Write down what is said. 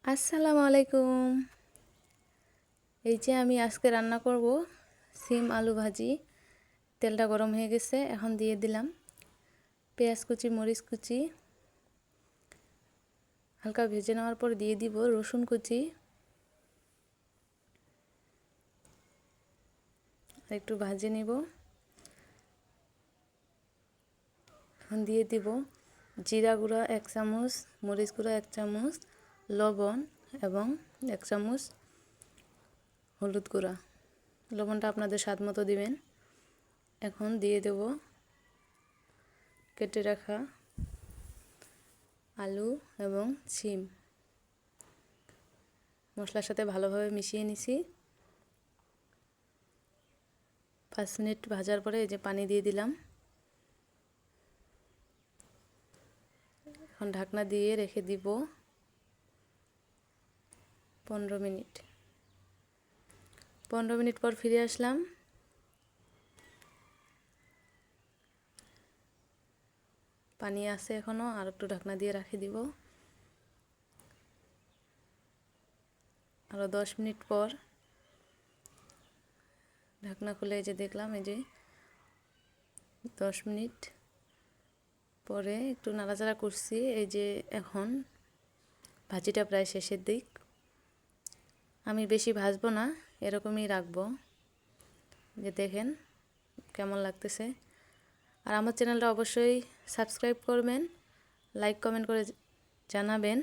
আসসালামু আলাইকুম। এই যে আমি আজকে রান্না করব সিম আলু ভাজি। তেলটা গরম হয়ে গেছে, এখন দিয়ে দিলাম পেঁয়াজ কুচি, মরিচ কুচি। হালকা ভেজে নেওয়ার পর দিয়ে দিব রসুন কুচি, একটু ভাজে নিব। এখন দিয়ে দিব জিরা গুঁড়া 1 চামচ, মরিচ গুঁড়া 1 চামচ, লবণ এবং 1 চামচ হলুদ গুঁড়া। লবণটা আপনাদের স্বাদ মতো দিবেন। এখন দিয়ে দেব কেটে রাখা আলু এবং সিম। মশলার সাথে ভালোভাবে মিশিয়ে নিছি। 5 মিনিট ভাজার পরে এই যে পানি দিয়ে দিলাম। এখন ঢাকনা দিয়ে রেখে দিব 15 মিনিট। 15 মিনিট পর ফিরে আসলাম। পানি আছে এখনো, আর একটু ঢাকনা দিয়ে রেখে দিব। আরও 10 মিনিট পর ঢাকনা খুলে এই যে দেখলাম, এই যে 10 মিনিট পরে একটু নাড়াচাড়া করছি। এই যে এখন ভাজিটা প্রায় শেষের দিক। আমি বেশি ভাজবো না, এরকমই রাখবো। যে দেখেন কেমন লাগতেছে। আর আমার চ্যানেলটা অবশ্যই সাবস্ক্রাইব করবেন, লাইক কমেন্ট করে জানাবেন।